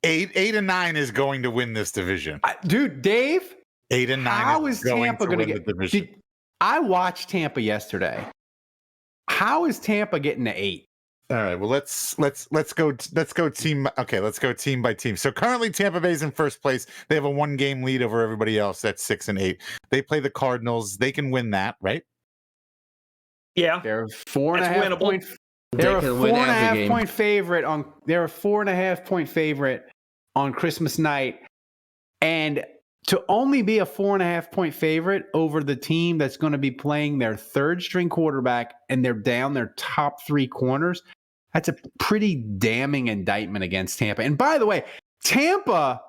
8 and 9 is going to win this division. Dude, Dave, 8 and 9 how is Tampa going to win the division. I watched Tampa yesterday. How is Tampa getting to 8? All right, well let's go team. Okay, let's go team by team. So currently Tampa Bay's in first place. They have a 1-game lead over everybody else. That's 6 and 8. They play the Cardinals. They can win that, right? Yeah, They're 4.5 point. They're a 4.5 point favorite on. They're a 4.5 point favorite on Christmas night, and to only be a 4.5 point favorite over the team that's going to be playing their third string quarterback and they're down their top 3 corners. That's a pretty damning indictment against Tampa. And by the way, Tampa,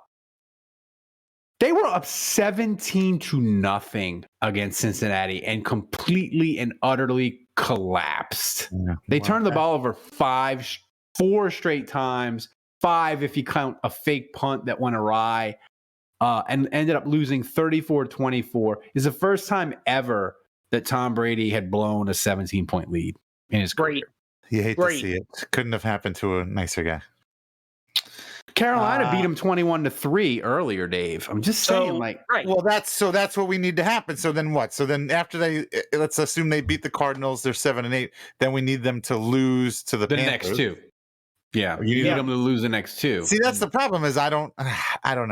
they were up 17-0 against Cincinnati and completely and utterly collapsed. Yeah. They turned the ball over 4 straight times, 5 if you count a fake punt that went awry, and ended up losing 34-24. It's the first time ever that Tom Brady had blown a 17-point lead in his career. You hate to see it. Couldn't have happened to a nicer guy. Carolina beat him 21-3 earlier, Dave. I'm just saying, well, that's what we need to happen. So then what? So then after let's assume they beat the Cardinals, they're 7 and 8. Then we need them to lose to the Panthers. Next 2. Yeah, you need them to lose the next 2. See, that's the problem. Is I don't know. I don't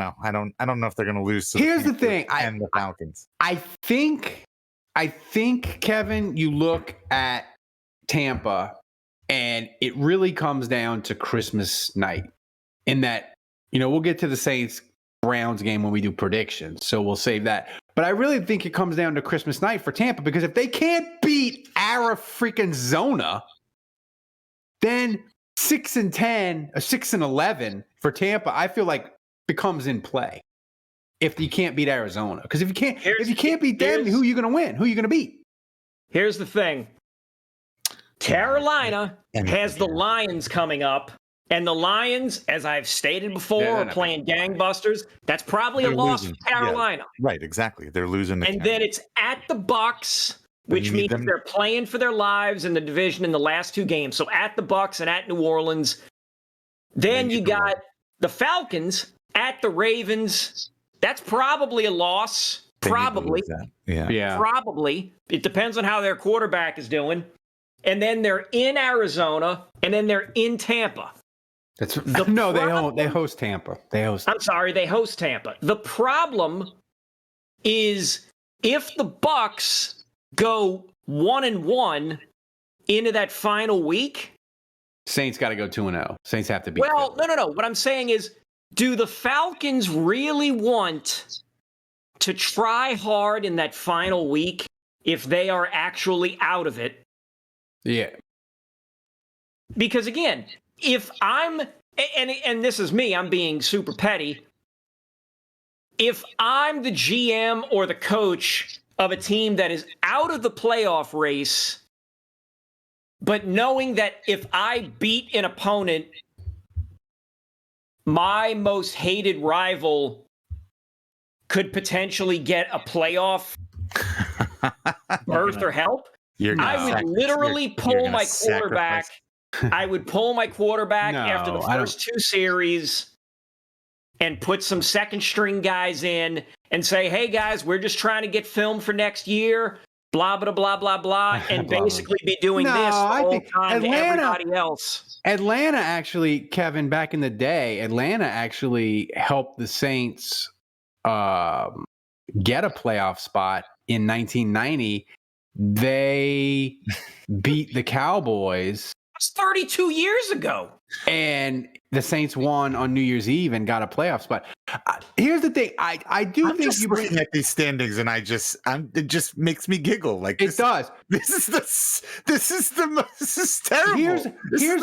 know if they're going to lose. Here's the thing, and the Falcons. I think, Kevin, you look at Tampa, and it really comes down to Christmas night. In that, we'll get to the Saints-Browns game when we do predictions, so we'll save that. But I really think it comes down to Christmas night for Tampa, because if they can't beat Arizona, then 6-10 or 6-11 for Tampa, I feel like becomes in play if you can't beat Arizona. Because if you can't beat them, who are you going to win? Who are you going to beat? Here's the thing: Carolina has the Lions coming up, and the Lions, as I've stated before, are playing gangbusters. That's probably a loss for Carolina. Yeah, right, exactly. They're losing. And then it's at the Bucs, which means they're playing for their lives in the division in the last 2 games. So at the Bucs and at New Orleans. Then you got the Falcons at the Ravens. That's probably a loss. Probably. Yeah. Probably. It depends on how their quarterback is doing. And then they're in Arizona, and then they're in Tampa. They host Tampa. They host Tampa. The problem is if the Bucs go 1-1 into that final week, Saints got to go 2-0. Saints have to beat. Well, no. What I'm saying is, do the Falcons really want to try hard in that final week if they are actually out of it? Yeah. Because again, if I'm, and this is me, I'm being super petty. If I'm the GM or the coach of a team that is out of the playoff race, but knowing that if I beat an opponent, my most hated rival could potentially get a playoff berth or help, I would literally pull my quarterback. I would pull my quarterback after the first 2 series and put some second string guys in and say, hey, guys, we're just trying to get film for next year, blah, blah, blah, blah, blah, and basically be doing this the whole time to everybody else. Atlanta actually, Kevin, back in the day, Atlanta actually helped the Saints get a playoff spot in 1990. They beat the Cowboys. That's 32 years ago. And the Saints won on New Year's Eve and got a playoff spot. Here's the thing. I'm just looking at these standings, and it just makes me giggle. Like it does. This is terrible. This is the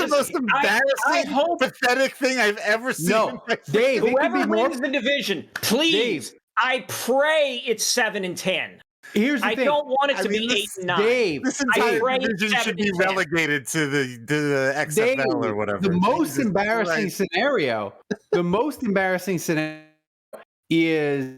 most embarrassing, pathetic thing I've ever seen. No, Dave. Whoever wins the division, please. Dave, I pray it's 7-10. Here's the thing. I don't want it to be 8-9. Dave, this entire division should be relegated to the XFL or whatever. The most embarrassing scenario. The most embarrassing scenario is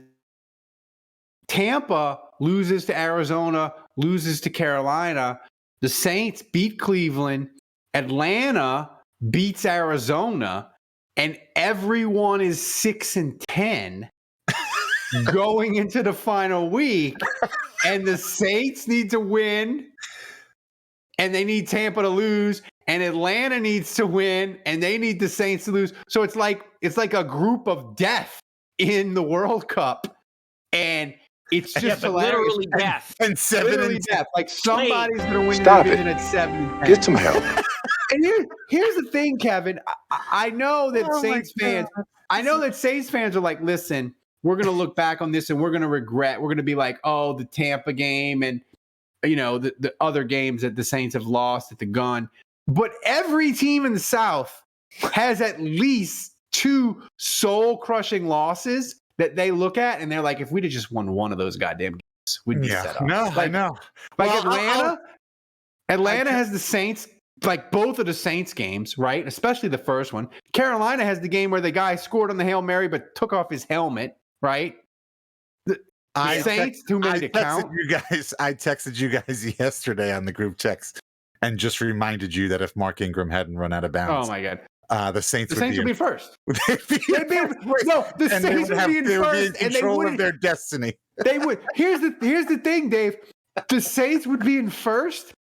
Tampa loses to Arizona, loses to Carolina. The Saints beat Cleveland. Atlanta beats Arizona. and everyone is 6-10 going into the final week, and the Saints need to win, and they need Tampa to lose, and Atlanta needs to win, and they need the Saints to lose. So it's like a group of death in the World Cup, and it's just literally death. And 7 literally and death. Like somebody's going to win Stop the division it. at 7. Get some help. And here's the thing, Kevin. I know that Saints fans. I know that Saints fans are like, listen, we're going to look back on this and we're going to regret. We're going to be like, oh, the Tampa game and the other games that the Saints have lost at the gun. But every team in the South has at least 2 soul-crushing losses that they look at and they're like, if we'd have just won one of those goddamn games, we'd be set up. No, I know. Like Atlanta has the Saints, like both of the Saints games, right? Especially the first one. Carolina has the game where the guy scored on the Hail Mary but took off his helmet, right? The Saints, too many to count. I texted you guys yesterday on the group text and just reminded you that if Mark Ingram hadn't run out of bounds, oh my God, the Saints would be first. The Saints would be in first, and they would have their destiny. They would. Here's the thing, Dave. The Saints would be in first,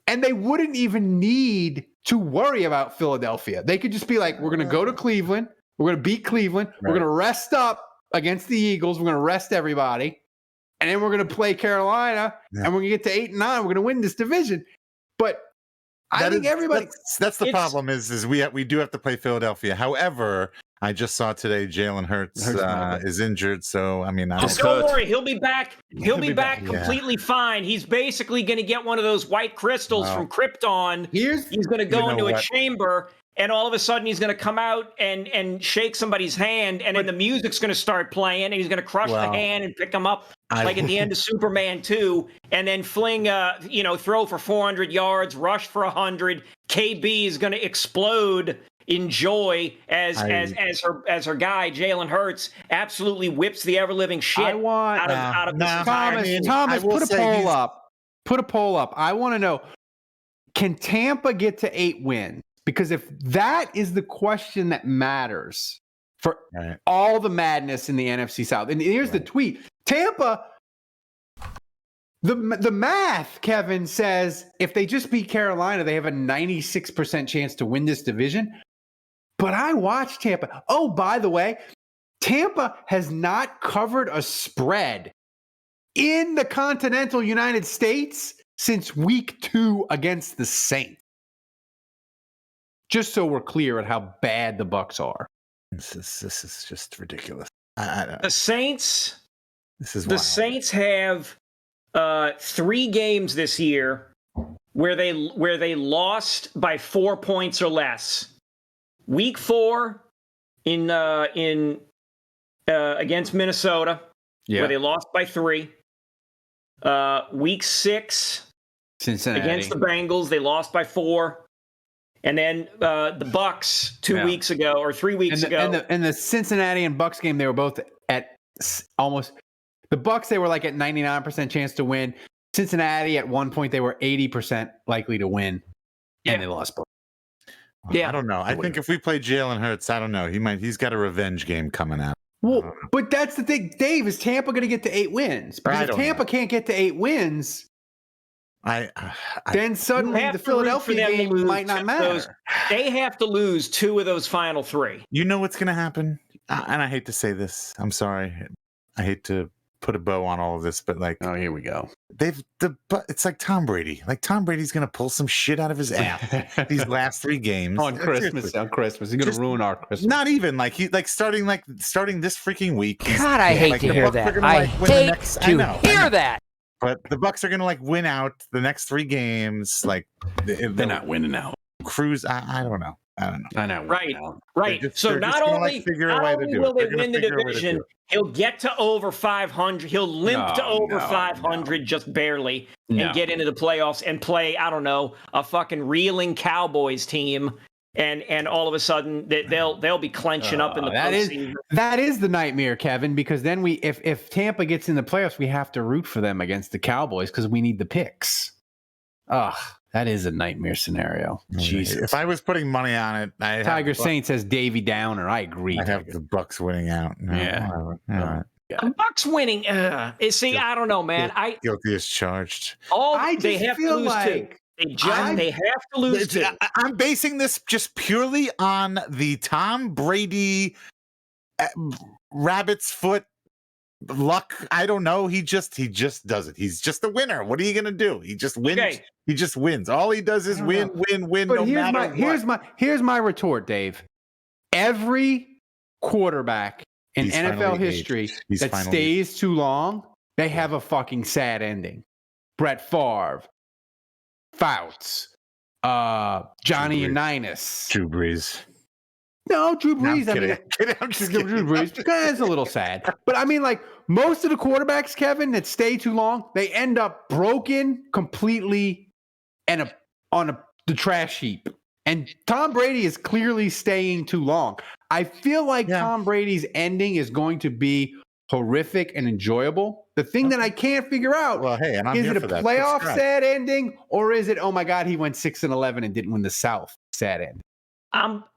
and they wouldn't even need to worry about Philadelphia. They could just be like, we're going to go to Cleveland. We're going to beat Cleveland. Right. We're going to rest up against the Eagles. We're going to rest everybody. And then we're going to play Carolina, and we're going to get to 8-9. We're going to win this division. But I think everybody. That's the problem is we do have to play Philadelphia. However, I just saw today Jalen Hurts is injured, so I mean, don't worry, he'll be back. He'll be back completely fine. He's basically going to get one of those white crystals from Krypton. He's going to go into a chamber, and all of a sudden he's going to come out and shake somebody's hand, and then the music's going to start playing, and he's going to crush the hand and pick him up like at the end of Superman 2, and then fling, throw for 400 yards, rush for 100. KB is going to explode in joy as her guy Jalen Hurts absolutely whips the ever living shit out of this. Thomas, put a poll up. Put a poll up. I want to know: can Tampa get to 8 wins? Because if that is the question that matters for all the madness in the NFC South, and here's the tweet: Tampa. The math, Kevin, says if they just beat Carolina, they have a 96% chance to win this division. But I watched Tampa. Oh, by the way, Tampa has not covered a spread in the continental United States since week 2 against the Saints. Just so we're clear at how bad the Bucs are. This is just ridiculous. The Saints. This is the Saints have 3 games this year where they lost by 4 points or less. Week 4 in against Minnesota, where they lost by 3. Week 6 Cincinnati against the Bengals, they lost by 4. And then the Bucs 2 weeks ago or 3 weeks ago. And the Cincinnati and Bucs game, they were both at almost the Bucs. They were like at 99% chance to win. Cincinnati at one point they were 80% likely to win, and they lost both. Yeah, I don't know. I think if we play Jalen Hurts, I don't know. He's got a revenge game coming out. Well, but that's the thing, Dave. Is Tampa going to get to 8 wins? Because if Tampa can't get to 8 wins, then suddenly the Philadelphia game might not matter. They have to lose 2 of those final 3. You know what's going to happen? And I hate to say this. I'm sorry. I hate to put a bow on all of this, but like, oh, here we go. It's like Tom Brady. Like Tom Brady's going to pull some shit out of his ass these last 3 games on Christmas. He's going to ruin our Christmas. Not even starting this freaking week. God, I hate to hear that. I hate to hear that. But the Bucs are going to win out the next 3 games. Like they're not winning out. Cruise. I don't know. I know. Right. So not only will they win the division, he'll get to over 500. He'll limp to over 500 just barely and get into the playoffs and play, I don't know, a fucking reeling Cowboys team. And all of a sudden they'll be clenching up in the postseason. That is the nightmare, Kevin, because then if Tampa gets in the playoffs, we have to root for them against the Cowboys because we need the picks. That is a nightmare scenario. Jesus. If I was putting money on it, Tiger Saint says Davy Downer. I agree. I have the Bucks winning out. No, Yeah. All right. The Bucks winning. See, I don't know, man. Guilty as charged. They have to lose too. They have to lose too. I'm basing this just purely on the Tom Brady rabbit's foot luck. I don't know. He just does it. He's just a winner. What are you gonna do? He just wins. Okay. He just wins. All he does is win. But no matter what. Here's my retort, Dave. Every quarterback in NFL history that stays too long, they have a fucking sad ending. Brett Favre, Fouts, Johnny Unitas, Drew Brees. No, Drew Brees. I'm just kidding. Drew Brees. It's a little sad. But I mean, like, most of the quarterbacks, Kevin, that stay too long, they end up broken completely and on the trash heap. And Tom Brady is clearly staying too long. I feel like Tom Brady's ending is going to be horrific and enjoyable. The thing that I can't figure out is it a playoff sad ending, or is it, oh my God, he went 6-11 and didn't win the South sad ending?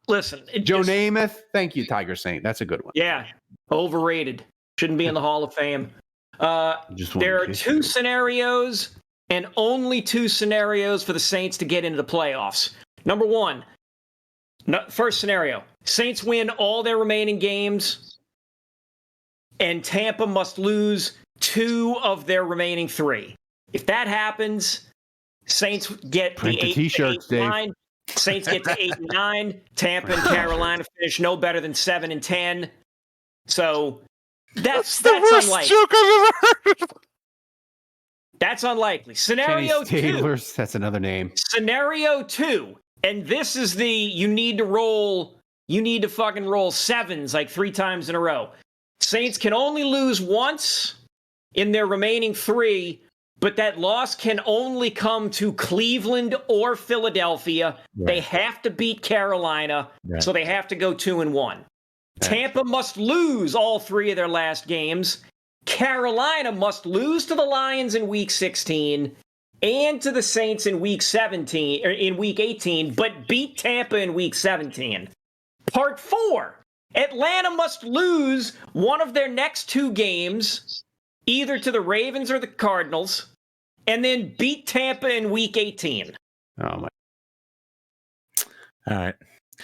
Listen, Joe Namath. Thank you, Tiger Saint. That's a good one. Yeah, overrated. Shouldn't be in the Hall of Fame. There are two scenarios, and only two scenarios for the Saints to get into the playoffs. Number one, first scenario: Saints win all their remaining games, and Tampa must lose 2 of their remaining 3. If that happens, Saints get the 8-9. Saints get to 8-9. Tampa and Carolina finish no better than 7-10. So that's worst unlikely. Joke I've ever heard. That's unlikely. Scenario 2. That's another name. Scenario 2, and this is you need to fucking roll 7s like 3 times in a row. Saints can only lose once in their remaining 3. But that loss can only come to Cleveland or Philadelphia. Right. They have to beat Carolina, so they have to go 2-1. Right. Tampa must lose all 3 of their last games. Carolina must lose to the Lions in Week 16 and to the Saints in Week 17 or in Week 18, but beat Tampa in Week 17. Part 4: Atlanta must lose one of their next 2 games, either to the Ravens or the Cardinals, and then beat Tampa in Week 18. Oh, my. All right.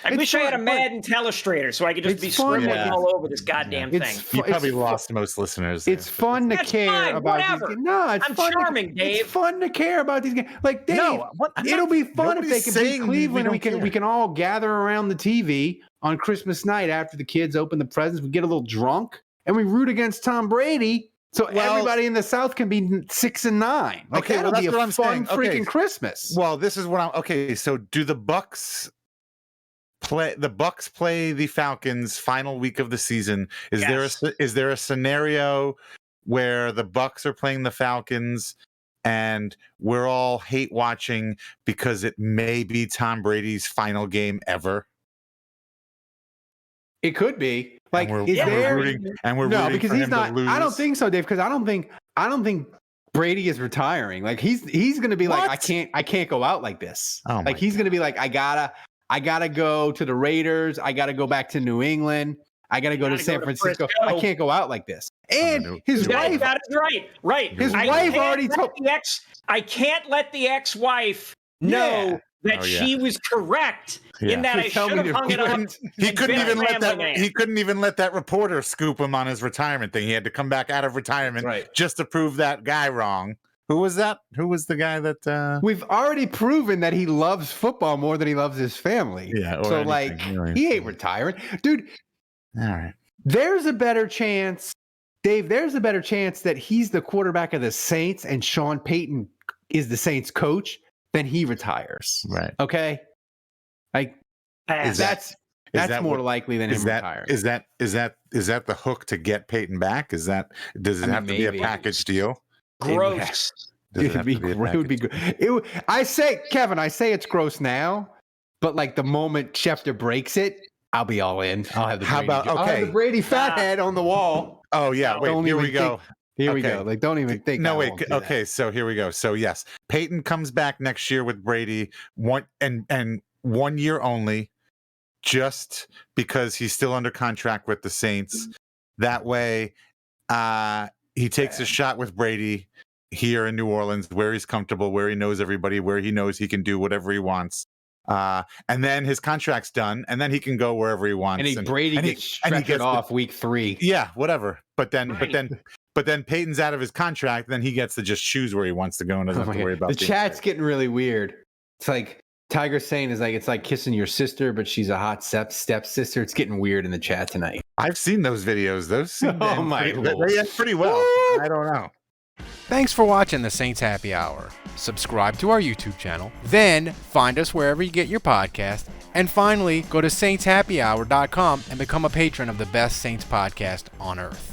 I wish I had a Madden telestrator so I could just be scribbling all over this goddamn thing. You probably lost most listeners. It's fun to care about these games. No, I'm charming, Dave. It's fun to care about these games. Like, Dave, it'll be fun if they can beat Cleveland. We can all gather around the TV on Christmas night after the kids open the presents. We get a little drunk, and we root against Tom Brady. So everybody in the South can be 6-9. Like, that'll be a fun freaking Christmas. Well, this is what I'm. Okay, so do the Bucks play the Falcons final week of the season? Is there a scenario where the Bucks are playing the Falcons and we're all hate watching because it may be Tom Brady's final game ever? It could be. Like, we're rooting because he's not. I don't think so, Dave. Because I don't think Brady is retiring. Like, he's going to be like, I can't go out like this. Like, he's going to be like, I gotta go to the Raiders. I gotta go back to New England. I gotta go to San Francisco. I can't go out like this. And his wife. That is right. His wife already told. I can't let the ex-wife know that she was correct in that I should have hung it up. He couldn't even let that reporter scoop him on his retirement thing. He had to come back out of retirement just to prove that guy wrong. Who was that? Who was the guy that we've already proven that he loves football more than he loves his family. Yeah. So anything, like, he ain't retiring. Dude. All right. There's a better chance, Dave, that he's the quarterback of the Saints and Sean Payton is the Saints coach than he retires. Right. Okay. Like, that's more likely than him retiring. Is that the hook to get Peyton back? Does it have to be a package deal? Gross. It would be good. I say it's gross now, but like the moment Schefter breaks it, I'll be all in. I'll have the Brady fathead on the wall. Oh yeah, wait, here we go. Here we go. Like, don't even think. No, wait. Okay, so here we go. So yes, Peyton comes back next year with Brady, 1 year only, just because he's still under contract with the Saints. That way, he takes a shot with Brady here in New Orleans, where he's comfortable, where he knows everybody, where he knows he can do whatever he wants. And then his contract's done, and then he can go wherever he wants. And Brady gets stretched off week 3. Yeah, whatever. But then Peyton's out of his contract. Then he gets to just choose where he wants to go and doesn't have to worry about the chat's getting really weird. It's like Tiger saying it's like kissing your sister, but she's a hot stepsister. It's getting weird in the chat tonight. I've seen those videos. Those seem they end pretty well. I don't know. Thanks for watching the Saints Happy Hour. Subscribe to our YouTube channel, then find us wherever you get your podcast, and finally go to saintshappyhour.com and become a patron of the best Saints podcast on earth.